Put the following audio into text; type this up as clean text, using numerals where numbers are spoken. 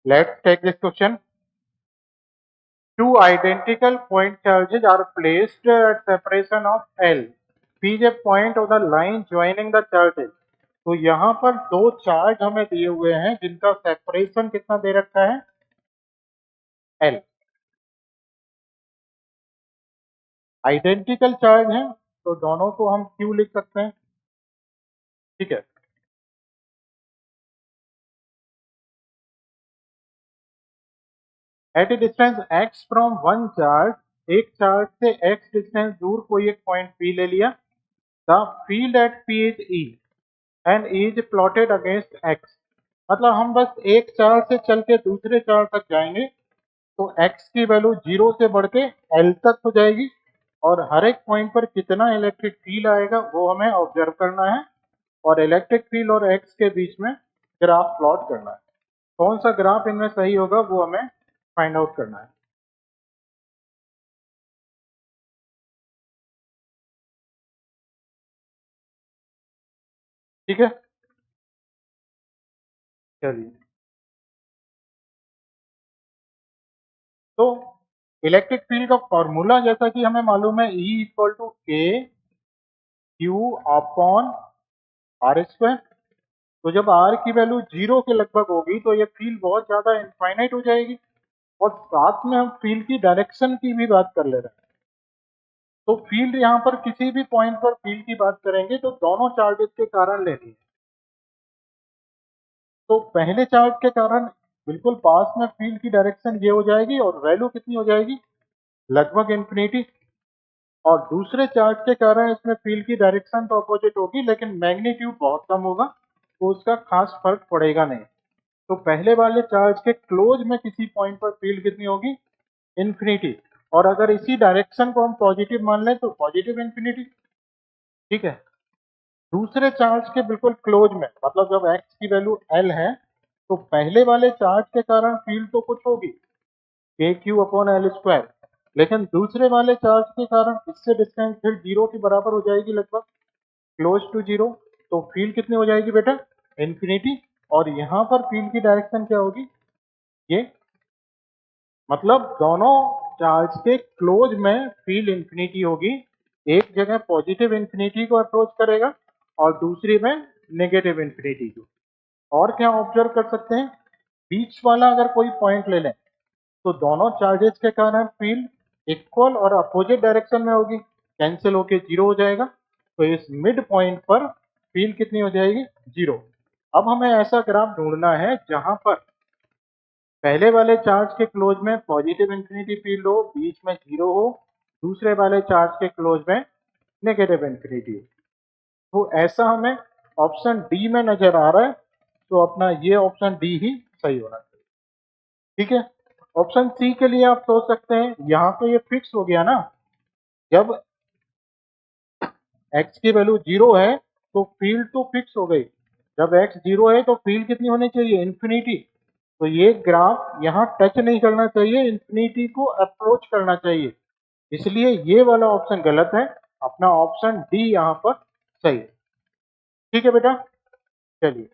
Let's take this question. Two identical point charges are placed at separation of L. P is a point of the line joining the charges. तो यहाँ पर दो charge हमें दिए हुए हैं जिनका सेपरेशन कितना दे रखा है L. आइडेंटिकल चार्ज है तो दोनों को हम Q लिख सकते हैं, ठीक है। At a distance x from one charge, एक चार्ज से x डिस्टेंस दूर कोई एक पॉइंट P ले लिया। The field at P is E and is plotted against x। मतलब हम बस एक चार्ज से चल के दूसरे चार्ज तक जाएंगे तो x की वैल्यू 0 से बढ़ के L तक हो जाएगी और हर एक पॉइंट पर कितना इलेक्ट्रिक फील्ड आएगा वो हमें ऑब्जर्व करना है और इलेक्ट्रिक फील्ड और x के बीच में ग्राफ प्लॉट करना है। कौन सा ग्राफ इनमें सही होगा वो हमें फाइंड आउट करना है, ठीक है। चलिए, तो इलेक्ट्रिक फील्ड का फॉर्मूला जैसा कि हमें मालूम है E इक्वल टू के क्यू अपॉन आर स्क्वायर। तो जब आर की वैल्यू 0 के लगभग होगी तो ये फील्ड बहुत ज्यादा इनफाइनाइट हो जाएगी और साथ में हम फील्ड की डायरेक्शन की भी बात कर ले रहे हैं। तो फील्ड यहाँ पर किसी भी पॉइंट पर फील्ड की बात करेंगे तो दोनों चार्जेस के कारण लेनी है। तो पहले चार्ज के कारण बिल्कुल पास में फील्ड की डायरेक्शन ये हो जाएगी और वैल्यू कितनी हो जाएगी लगभग इन्फिनिटी। और दूसरे चार्ज के कारण इसमें फील्ड की डायरेक्शन तो अपोजिट होगी लेकिन मैग्नीट्यूड बहुत कम होगा तो उसका खास फर्क पड़ेगा नहीं। तो पहले वाले चार्ज के क्लोज में किसी पॉइंट पर फील्ड कितनी होगी इन्फिनिटी, और अगर इसी डायरेक्शन को हम पॉजिटिव मान लें तो पॉजिटिव इन्फिनिटी, ठीक है। दूसरे चार्ज के बिल्कुल क्लोज में मतलब जब x की वैल्यू L है तो पहले वाले चार्ज के कारण फील्ड तो कुछ होगी के क्यू अपॉन एल स्क्वायर, लेकिन दूसरे वाले चार्ज के कारण इससे डिस्टेंस फिर 0 के बराबर हो जाएगी लगभग क्लोज टू 0। तो फील्ड कितनी हो जाएगी बेटा इन्फिनिटी, और यहाँ पर फील्ड की डायरेक्शन क्या होगी ये, मतलब दोनों चार्ज के क्लोज में फील्ड इन्फिनिटी होगी। एक जगह पॉजिटिव इन्फिनिटी को अप्रोच करेगा और दूसरी में नेगेटिव इन्फिनिटी को। और क्या ऑब्जर्व कर सकते हैं, बीच वाला अगर कोई पॉइंट ले लें तो दोनों चार्जेस के कारण फील्ड इक्वल और अपोजिट डायरेक्शन में होगी, कैंसिल होके 0 हो जाएगा। तो इस मिड पॉइंट पर फील्ड कितनी हो जाएगी 0। अब हमें ऐसा ग्राफ ढूंढना है जहां पर पहले वाले चार्ज के क्लोज में पॉजिटिव इन्फिनिटी फील्ड हो, बीच में 0 हो, दूसरे वाले चार्ज के क्लोज में नेगेटिव इन्फिनिटी हो। तो ऐसा हमें ऑप्शन डी में नजर आ रहा है, तो अपना ये ऑप्शन डी ही सही होना चाहिए, ठीक है। ऑप्शन सी के लिए आप सोच सकते हैं यहाँ तो ये फिक्स हो गया ना, जब x की वैल्यू 0 है तो फील्ड तो फिक्स हो गई, जब x 0 है तो फील्ड कितनी होनी चाहिए इन्फिनिटी। तो ये ग्राफ यहाँ टच नहीं करना चाहिए, इन्फिनिटी को अप्रोच करना चाहिए, इसलिए ये वाला ऑप्शन गलत है। अपना ऑप्शन डी यहाँ पर सही है, ठीक है बेटा। चलिए